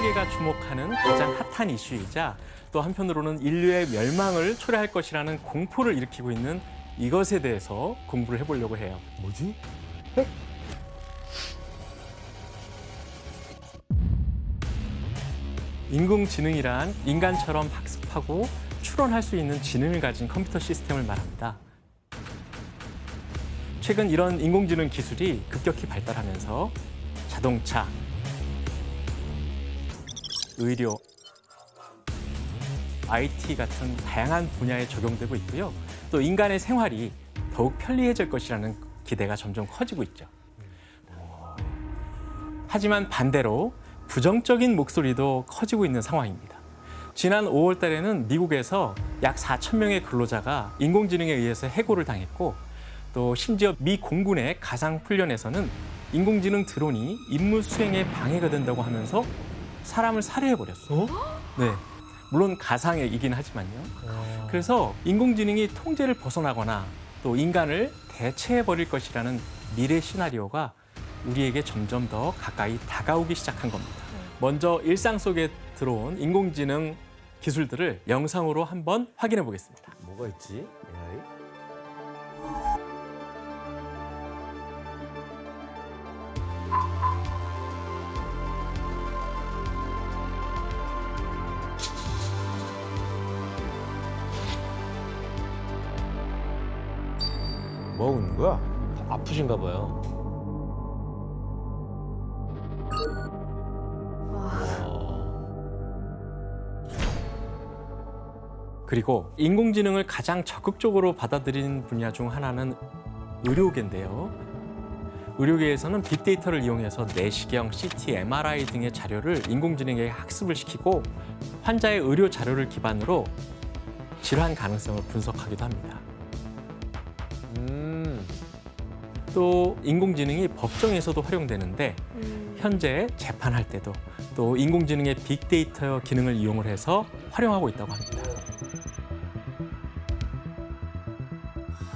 세계가 주목하는 가장 핫한 이슈이자 또 한편으로는 인류의 멸망을 초래할 것이라는 공포를 일으키고 있는 이것에 대해서 공부를 해보려고 해요. 뭐지? 인공지능이란 인간처럼 학습하고 추론할 수 있는 지능을 가진 컴퓨터 시스템을 말합니다. 최근 이런 인공지능 기술이 급격히 발달하면서 자동차, 의료, IT 같은 다양한 분야에 적용되고 있고요. 또 인간의 생활이 더욱 편리해질 것이라는 기대가 점점 커지고 있죠. 하지만 반대로 부정적인 목소리도 커지고 있는 상황입니다. 지난 5월 달에는 미국에서 약 4천 명의 근로자가 인공지능에 의해서 해고를 당했고 또 심지어 미 공군의 가상훈련에서는 인공지능 드론이 임무 수행에 방해가 된다고 하면서 사람을 살해해버렸어요. 네, 물론 가상이긴 하지만요. 그래서 인공지능이 통제를 벗어나거나 또 인간을 대체해버릴 것이라는 미래 시나리오가 우리에게 점점 더 가까이 다가오기 시작한 겁니다. 먼저 일상 속에 들어온 인공지능 기술들을 영상으로 한번 확인해 보겠습니다. 뭐가 있지? AI? 뭐 하고 있는 거야? 아프신가 봐요. 그리고 인공지능을 가장 적극적으로 받아들인 분야 중 하나는 의료계인데요. 의료계에서는 빅데이터를 이용해서 내시경, CT, MRI 등의 자료를 인공지능에게 학습을 시키고 환자의 의료 자료를 기반으로 질환 가능성을 분석하기도 합니다. 또 인공지능이 법정에서도 활용되는데 현재 재판할 때도 또 인공지능의 빅데이터 기능을 이용을 해서 활용하고 있다고 합니다.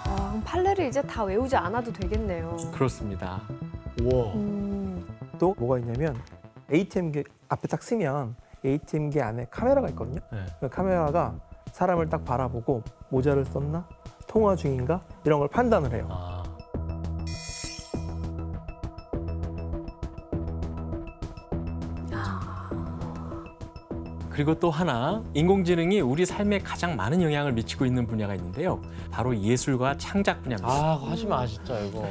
그럼 판례를 이제 다 외우지 않아도 되겠네요. 그렇습니다. 우와. 또 뭐가 있냐면 ATM기 앞에 딱 쓰면 ATM기 안에 카메라가 있거든요. 네. 그 카메라가 사람을 딱 바라보고 모자를 썼나? 통화 중인가? 이런 걸 판단을 해요. 아. 그리고 또 하나 인공지능이 우리 삶에 가장 많은 영향을 미치고 있는 분야가 있는데요. 바로 예술과 창작 분야입니다. 아, 하지 마, 진짜, 이거.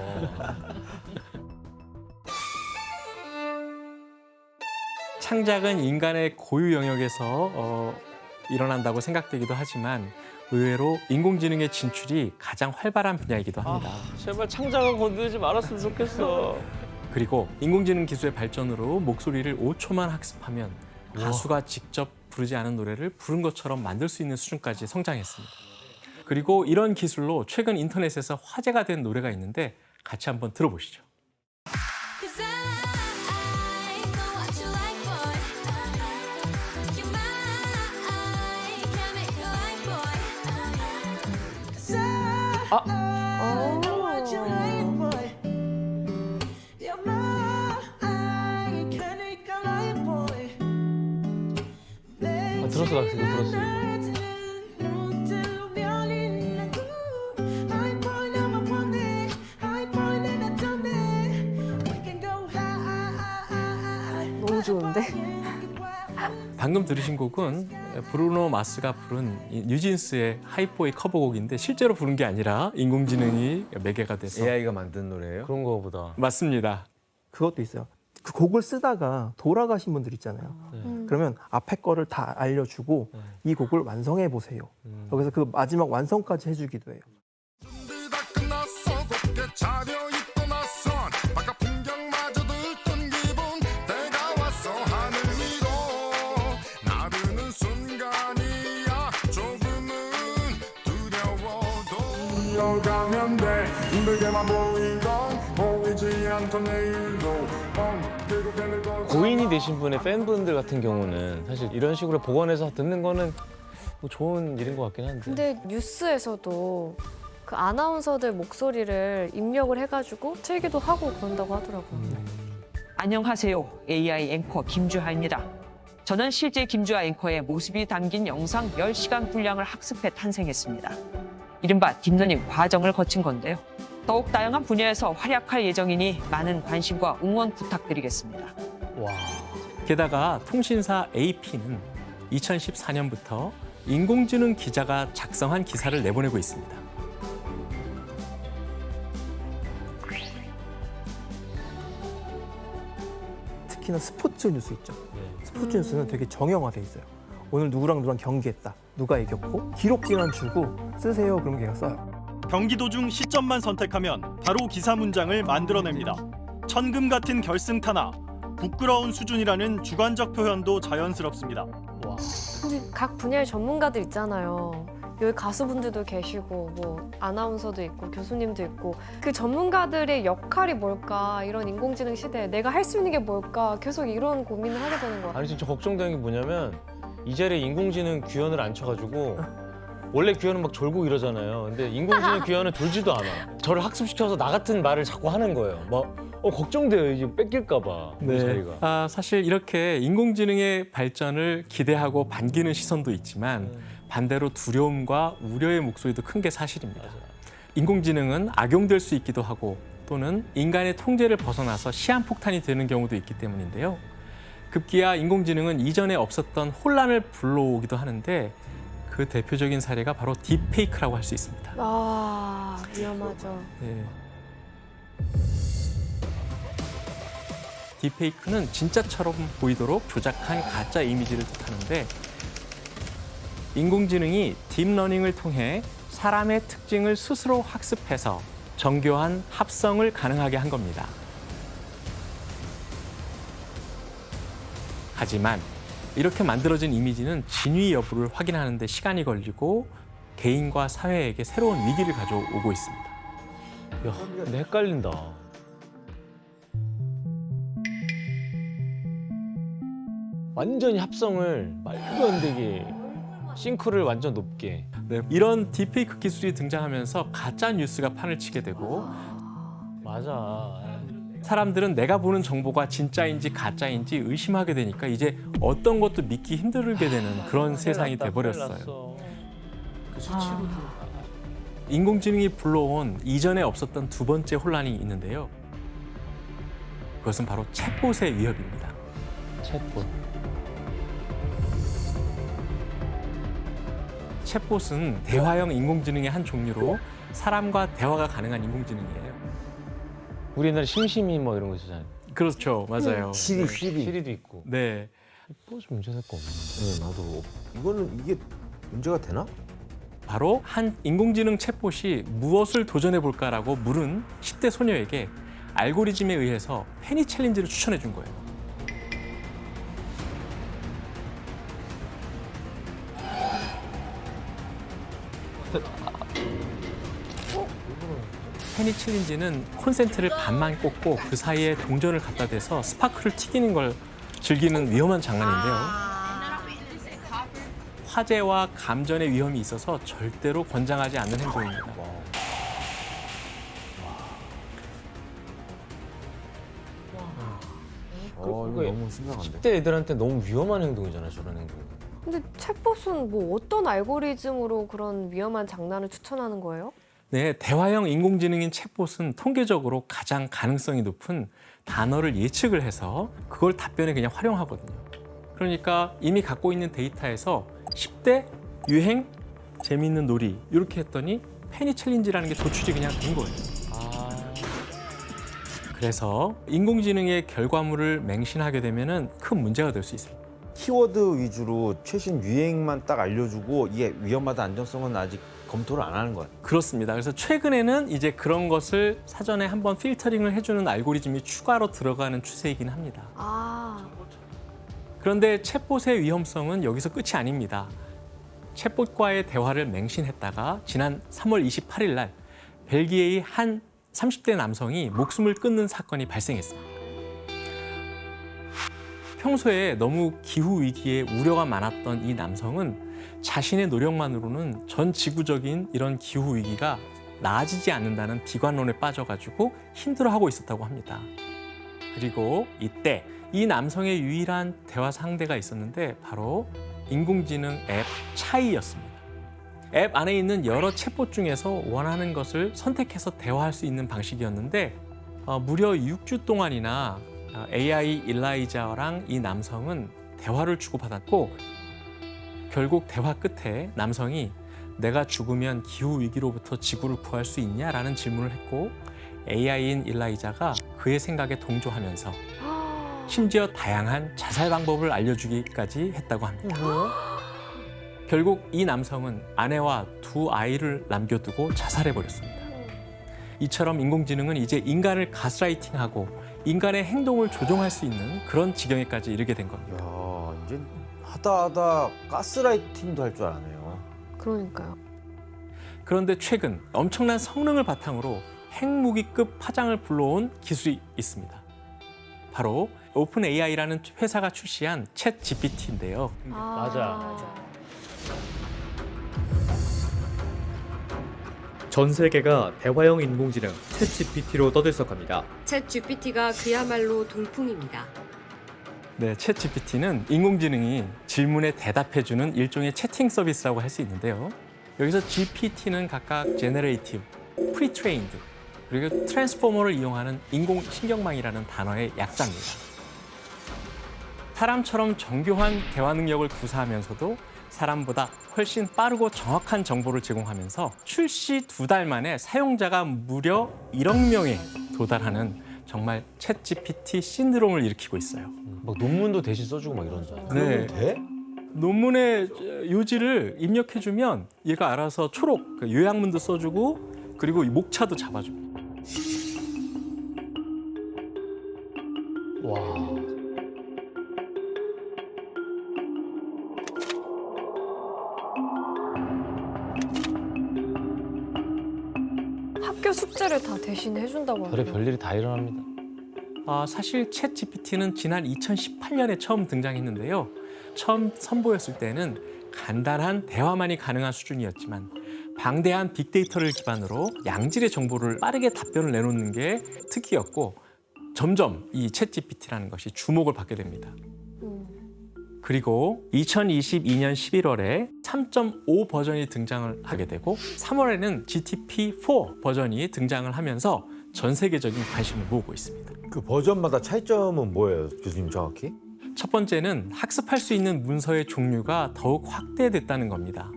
창작은 인간의 고유 영역에서 일어난다고 생각되기도 하지만 의외로 인공지능의 진출이 가장 활발한 분야이기도 합니다. 제발 창작은 건드리지 말았으면 좋겠어. 그리고 인공지능 기술의 발전으로 목소리를 5초만 학습하면 가수가 직접 부르지 않은 노래를 부른 것처럼 만들 수 있는 수준까지 성장했습니다. 그리고 이런 기술로 최근 인터넷에서 화제가 된 노래가 있는데 같이 한번 들어보시죠. 들었어, 나 이거 들었어. 너무 좋은데? 방금 들으신 곡은 브루노 마스가 부른 뉴진스의 하이포의 커버곡인데 실제로 부른 게 아니라 인공지능이 매개가 돼서 AI가 만든 노래예요? 그런 거보다. 맞습니다. 그것도 있어요. 그 곡을 쓰다가 돌아가신 분들 있잖아요. 그러면 앞에 거를 다 알려주고 이 곡을 완성해 보세요. 여기서 그 마지막 완성까지 해주기도 해요. 준비 다 끝났어 곱게 차려입고 나선 바깥 풍경마저도 뜬 기분 때가 왔어 하늘 위로 나르는 순간이야 조금은 두려워도 이어가면 돼 힘들게만 보이던 보이지 않던 내일도 고인이 되신 분의 팬분들 같은 경우는 사실 이런 식으로 복원해서 듣는 거는 뭐 좋은 일인 것 같긴 한데. 근데 뉴스에서도 그 아나운서들 목소리를 입력을 해가지고 틀기도 하고 그런다고 하더라고요. 안녕하세요. AI 앵커 김주하입니다. 저는 실제 김주아 앵커의 모습이 담긴 영상 10시간 분량을 학습해 탄생했습니다. 이른바 딥러닝 과정을 거친 건데요. 더욱 다양한 분야에서 활약할 예정이니 많은 관심과 응원 부탁드리겠습니다. 와. 게다가 통신사 AP는 2014년부터 인공지능 기자가 작성한 기사를 내보내고 있습니다. 특히나 스포츠 뉴스 있죠. 스포츠 뉴스는 되게 정형화돼 있어요. 오늘 누구랑 경기했다. 누가 이겼고 기록지만 주고 쓰세요. 그럼 걔가 써요. 경기 도중 시점만 선택하면 바로 기사 문장을 만들어냅니다. 천금 같은 결승타나 부끄러운 수준이라는 주관적 표현도 자연스럽습니다. 와. 근데 각 분야의 전문가들 있잖아요. 여기 가수분들도 계시고 뭐 아나운서도 있고 교수님도 있고 그 전문가들의 역할이 뭘까 이런 인공지능 시대에 내가 할 수 있는 게 뭘까 계속 이런 고민을 하게 되는 것 같아요. 아니 진짜 걱정되는 게 뭐냐면 이 자리에 인공지능 규현을 안 쳐가지고 원래 규현은 막 졸고 이러잖아요. 근데 인공지능 규현은 졸지도 않아. 저를 학습시켜서 나 같은 말을 자꾸 하는 거예요. 막 걱정돼요. 이제 뺏길까 봐. 우리 자리가. 사실 이렇게 인공지능의 발전을 기대하고 반기는 시선도 있지만 반대로 두려움과 우려의 목소리도 큰 게 사실입니다. 인공지능은 악용될 수 있기도 하고 또는 인간의 통제를 벗어나서 시한폭탄이 되는 경우도 있기 때문인데요. 급기야 인공지능은 이전에 없었던 혼란을 불러오기도 하는데 그 대표적인 사례가 바로 딥페이크라고 할 수 있습니다. 아, 위험하죠. 네. 딥페이크는 진짜처럼 보이도록 조작한 가짜 이미지를 뜻하는데 인공지능이 딥러닝을 통해 사람의 특징을 스스로 학습해서 정교한 합성을 가능하게 한 겁니다. 하지만 이렇게 만들어진 이미지는 진위 여부를 확인하는 데 시간이 걸리고 개인과 사회에게 새로운 위기를 가져오고 있습니다. 야, 근데 헷갈린다. 완전히 합성을 말도 안 되게 싱크를 완전 높게. 네, 이런 딥페이크 기술이 등장하면서 가짜 뉴스가 판을 치게 되고 맞아. 사람들은 내가 보는 정보가 진짜인지 가짜인지 의심하게 되니까 이제 어떤 것도 믿기 힘들게 되는 그런 세상이 돼버렸어요. 그 수치로 인공지능이 불러온 이전에 없었던 두 번째 혼란이 있는데요. 그것은 바로 챗봇의 위협입니다. 챗봇. 챗봇은 대화형 인공지능의 한 종류로 사람과 대화가 가능한 인공지능이에요. 우리 옛날에 심심이 뭐 이런 거 있었잖아요. 그렇죠, 맞아요. 시리. 시리도 있고. 네, 뭐 문제 될 거 없네. 네, 나도 이거는 이게 문제가 되나? 바로 한 인공지능 챗봇이 무엇을 도전해 볼까라고 물은 10대 소녀에게 알고리즘에 의해서 페니 챌린지를 추천해 준 거예요. 페니 챌린지는 콘센트를 반만 꽂고 그 사이에 동전을 갖다 대서 스파크를 튀기는 걸 즐기는 위험한 장난인데요. 화재와 감전의 위험이 있어서 절대로 권장하지 않는 행동입니다. 이거 너무 심각한데. 10대 애들한테 너무 위험한 행동이잖아, 저런 행동. 근데 챗봇은 뭐 어떤 알고리즘으로 그런 위험한 장난을 추천하는 거예요? 네, 대화형 인공지능인 챗봇은 통계적으로 가장 가능성이 높은 단어를 예측을 해서 그걸 답변에 그냥 활용하거든요. 그러니까 이미 갖고 있는 데이터에서 10대 유행 재미있는 놀이 이렇게 했더니 페니 챌린지라는 게 도출이 그냥 된 거예요. 그래서 인공지능의 결과물을 맹신하게 되면은 큰 문제가 될 수 있습니다. 키워드 위주로 최신 유행만 딱 알려주고 이게 위험하다 안정성은 아직 검토를 안 하는 거야. 그렇습니다. 그래서 최근에는 이제 그런 것을 사전에 한번 필터링을 해주는 알고리즘이 추가로 들어가는 추세이긴 합니다. 아, 그런데 챗봇의 위험성은 여기서 끝이 아닙니다. 챗봇과의 대화를 맹신했다가 지난 3월 28일 날 벨기에의 한 30대 남성이 목숨을 끊는 사건이 발생했습니다. 평소에 너무 기후 위기에 우려가 많았던 이 남성은 자신의 노력만으로는 전 지구적인 이런 기후 위기가 나아지지 않는다는 비관론에 빠져가지고 힘들어하고 있었다고 합니다. 그리고 이때 이 남성의 유일한 대화 상대가 있었는데 바로 인공지능 앱 차이였습니다. 앱 안에 있는 여러 챗봇 중에서 원하는 것을 선택해서 대화할 수 있는 방식이었는데 무려 6주 동안이나 AI 일라이자랑 이 남성은 대화를 주고받았고 결국 대화 끝에 남성이 내가 죽으면 기후 위기로부터 지구를 구할 수 있냐라는 질문을 했고 AI인 일라이자가 그의 생각에 동조하면서 심지어 다양한 자살 방법을 알려주기까지 했다고 합니다. 결국 이 남성은 아내와 2 아이를 남겨두고 자살해버렸습니다. 이처럼 인공지능은 이제 인간을 가스라이팅하고 인간의 행동을 조종할 수 있는 그런 지경에까지 이르게 된 겁니다. 야, 이제 하다 가스라이팅도 할 줄 아네요. 그러니까요. 그런데 최근 엄청난 성능을 바탕으로 핵무기급 파장을 불러온 기술이 있습니다. 바로 오픈 AI라는 회사가 출시한 챗 GPT인데요. 맞아. 전 세계가 대화형 인공지능 챗GPT로 떠들썩합니다. 챗 GPT가 그야말로 돌풍입니다. 네, 챗 GPT는 인공지능이 질문에 대답해주는 일종의 채팅 서비스라고 할 수 있는데요. 여기서 GPT는 각각 Generative, Pre-trained, 그리고 트랜스포머를 이용하는 인공신경망이라는 단어의 약자입니다. 사람처럼 정교한 대화 능력을 구사하면서도 사람보다 훨씬 빠르고 정확한 정보를 제공하면서 출시 2달 만에 사용자가 무려 1억 명에 도달하는 정말 챗 GPT 신드롬을 일으키고 있어요. 막 논문도 대신 써주고 막 이런다. 네. 돼? 논문의 요지를 입력해주면 얘가 알아서 초록 그 요약문도 써주고 그리고 목차도 잡아줍니다. 와. 학교 숙제를 다 대신 해준다고 별의 하네요. 별일이 다 일어납니다. 사실 챗 GPT는 지난 2018년에 처음 등장했는데요. 처음 선보였을 때는 간단한 대화만이 가능한 수준이었지만 방대한 빅데이터를 기반으로 양질의 정보를 빠르게 답변을 내놓는 게 특기였고 점점 이 챗 GPT라는 것이 주목을 받게 됩니다. 그리고 2022년 11월에 3.5 버전이 등장을 하게 되고 3월에는 GTP4 버전이 등장을 하면서 전 세계적인 관심을 모으고 있습니다. 그 버전마다 차이점은 뭐예요, 교수님 정확히? 첫 번째는 학습할 수 있는 문서의 종류가 더욱 확대됐다는 겁니다.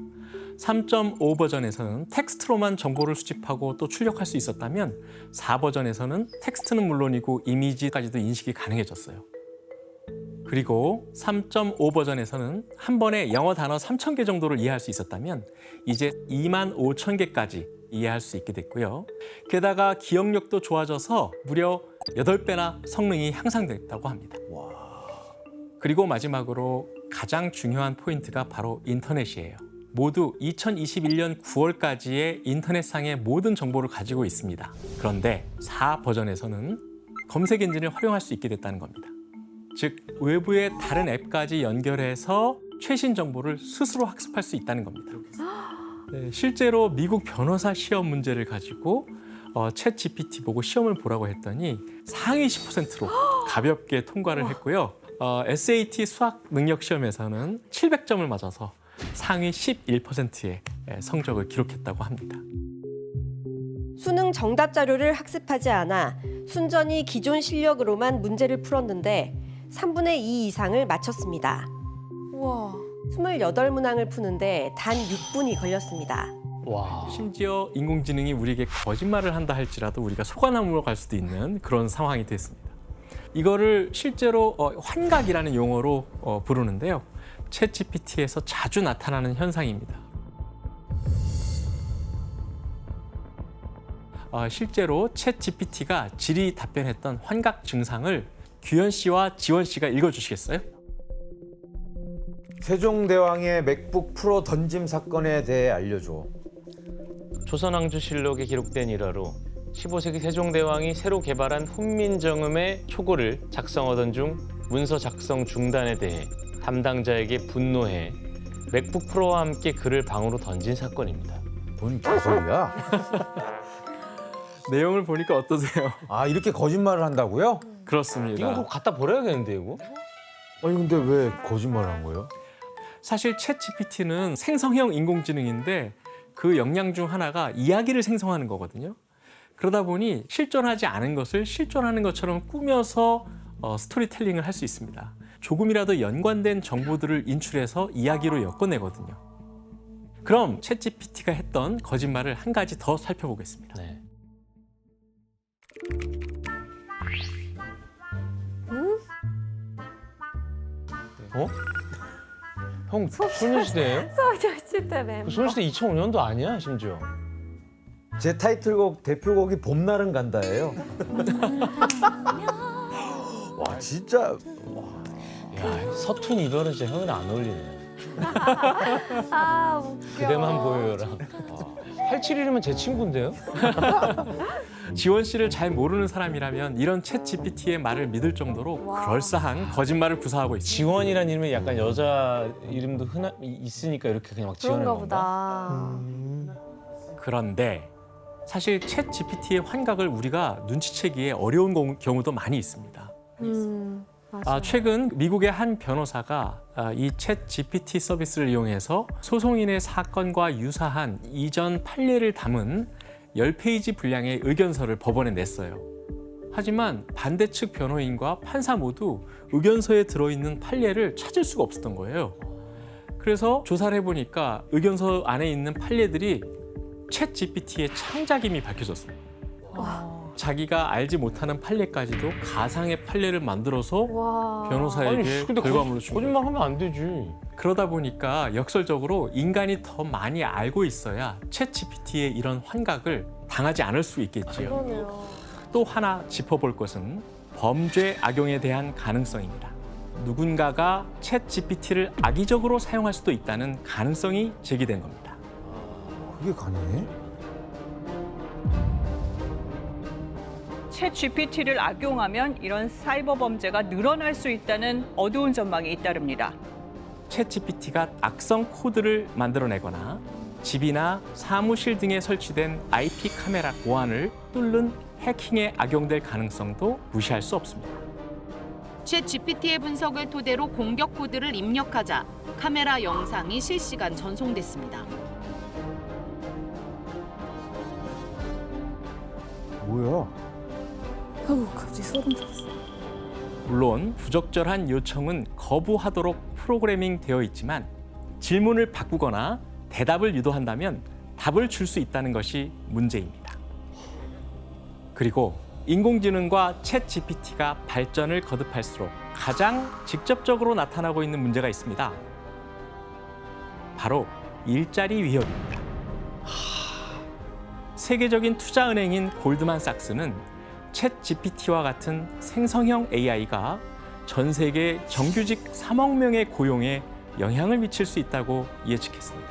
3.5 버전에서는 텍스트로만 정보를 수집하고 또 출력할 수 있었다면 4 버전에서는 텍스트는 물론이고 이미지까지도 인식이 가능해졌어요. 그리고 3.5 버전에서는 한 번에 영어 단어 3,000개 정도를 이해할 수 있었다면 이제 25,000개까지 이해할 수 있게 됐고요. 게다가 기억력도 좋아져서 무려 8배나 성능이 향상됐다고 합니다. 그리고 마지막으로 가장 중요한 포인트가 바로 인터넷이에요. 모두 2021년 9월까지의 인터넷상의 모든 정보를 가지고 있습니다. 그런데 4 버전에서는 검색 엔진을 활용할 수 있게 됐다는 겁니다. 즉 외부의 다른 앱까지 연결해서 최신 정보를 스스로 학습할 수 있다는 겁니다. 네, 실제로 미국 변호사 시험 문제를 가지고 챗 GPT 보고 시험을 보라고 했더니 상위 10%로 가볍게 통과를 했고요. SAT 수학 능력 시험에서는 700점을 맞아서 상위 11%의 성적을 기록했다고 합니다. 수능 정답 자료를 학습하지 않아 순전히 기존 실력으로만 문제를 풀었는데 3분의 2 이상을 맞췄습니다. 우와. 28문항을 푸는데 단 6분이 걸렸습니다. 와. 심지어 인공지능이 우리에게 거짓말을 한다 할지라도 우리가 속아 넘어갈 수도 있는 그런 상황이 됐습니다. 이거를 실제로 환각이라는 용어로 부르는데요. 챗 GPT에서 자주 나타나는 현상입니다. 실제로 챗 GPT가 질의 답변했던 환각 증상을 규현 씨와 지원 씨가 읽어주시겠어요? 세종대왕의 맥북 프로 던짐 사건에 대해 알려줘. 조선왕조실록에 기록된 일화로 15세기 세종대왕이 새로 개발한 훈민정음의 초고를 작성하던 중 문서 작성 중단에 대해 담당자에게 분노해 맥북 프로와 함께 그를 방으로 던진 사건입니다. 뭔 개소리야? 내용을 보니까 어떠세요? 아, 이렇게 거짓말을 한다고요? 그렇습니다. 이거 그거 갖다 버려야겠는데 이거? 아니 근데 왜 거짓말을 한 거예요? 사실 챗 GPT는 생성형 인공지능인데 그 역량 중 하나가 이야기를 생성하는 거거든요. 그러다 보니 실존하지 않은 것을 실존하는 것처럼 꾸며서 스토리텔링을 할 수 있습니다. 조금이라도 연관된 정보들을 인출해서 이야기로 엮어내거든요. 그럼 챗 GPT가 했던 거짓말을 한 가지 더 살펴보겠습니다. 네. 어? 형 소녀시대예요? 소녀시대 멤버. 소녀시대 2005년도 아니야 심지어. 제 타이틀곡 대표곡이 봄날은 간다예요. 와 진짜 야 서툰 이별은 진짜 형이랑 안 어울리네. 아 웃겨. 그대만 보여요랑. 87일이면 제 친구인데요? 지원 씨를 잘 모르는 사람이라면 이런 챗 GPT의 말을 믿을 정도로 그럴싸한 거짓말을 구사하고 있습니다. 지원이라는 이름이 약간 여자 이름도 있으니까 이렇게 그냥 막 지원하는 그런가 건가? 보다. 그런데 사실 챗 GPT의 환각을 우리가 눈치채기에 어려운 경우도 많이 있습니다. 맞아. 최근 미국의 한 변호사가 이 챗 GPT 서비스를 이용해서 소송인의 사건과 유사한 이전 판례를 담은 10페이지 분량의 의견서를 법원에 냈어요. 하지만 반대측 변호인과 판사 모두 의견서에 들어있는 판례를 찾을 수가 없었던 거예요. 그래서 조사를 해보니까 의견서 안에 있는 판례들이 챗 GPT의 창작임이 밝혀졌습니다. 자기가 알지 못하는 판례까지도 가상의 판례를 만들어서 와. 변호사에게 근데 결과물로 준 거예요. 거짓말하면 안 되지. 그러다 보니까 역설적으로 인간이 더 많이 알고 있어야 챗 GPT의 이런 환각을 당하지 않을 수 있겠지요. 그러네요. 또 하나 짚어볼 것은 범죄 악용에 대한 가능성입니다. 누군가가 챗 GPT를 악의적으로 사용할 수도 있다는 가능성이 제기된 겁니다. 그게 가능해? 챗 GPT를 악용하면 이런 사이버 범죄가 늘어날 수 있다는 어두운 전망이 잇따릅니다. 챗 GPT가 악성 코드를 만들어내거나 집이나 사무실 등에 설치된 IP 카메라 보안을 뚫는 해킹에 악용될 가능성도 무시할 수 없습니다. 챗 GPT의 분석을 토대로 공격 코드를 입력하자 카메라 영상이 실시간 전송됐습니다. 뭐야? 아우 갑자기 소름 돋았어. 물론 부적절한 요청은 거부하도록 프로그래밍 되어 있지만 질문을 바꾸거나 대답을 유도한다면 답을 줄 수 있다는 것이 문제입니다. 그리고 인공지능과 챗 GPT가 발전을 거듭할수록 가장 직접적으로 나타나고 있는 문제가 있습니다. 바로 일자리 위협입니다. 세계적인 투자은행인 골드만삭스는 챗 GPT와 같은 생성형 AI가 전 세계 정규직 3억 명의 고용에 영향을 미칠 수 있다고 예측했습니다.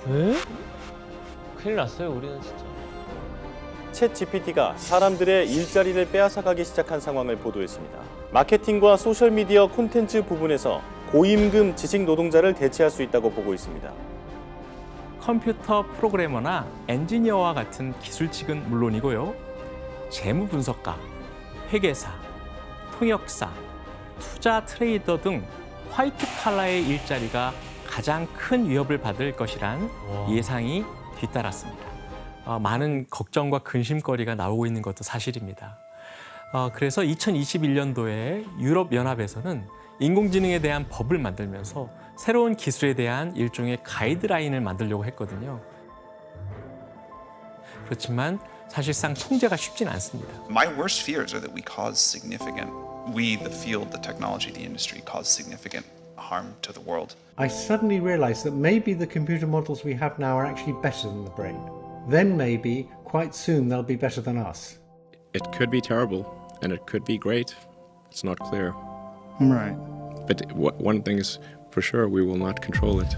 에? 큰일 났어요 우리는 진짜. 챗 GPT가 사람들의 일자리를 빼앗아가기 시작한 상황을 보도했습니다. 마케팅과 소셜미디어 콘텐츠 부분에서 고임금 지식 노동자를 대체할 수 있다고 보고 있습니다. 컴퓨터 프로그래머나 엔지니어와 같은 기술직은 물론이고요. 재무 분석가, 회계사, 통역사, 투자 트레이더 등 화이트 칼라의 일자리가 가장 큰 위협을 받을 것이란 예상이 뒤따랐습니다. 많은 걱정과 근심거리가 나오고 있는 것도 사실입니다. 그래서 2021년도에 유럽연합에서는 인공지능에 대한 법을 만들면서 새로운 기술에 대한 일종의 가이드라인을 만들려고 했거든요. 그렇지만 사실상 통제가 쉽진 않습니다. My worst fears are that we, the field, the technology, the industry, cause significant harm to the world. I suddenly realized that maybe the computer models we have now are actually better than the brain. Then maybe, quite soon, they'll be better than us. It could be terrible, and it could be great. It's not clear. Right. But one thing is for sure, we will not control it.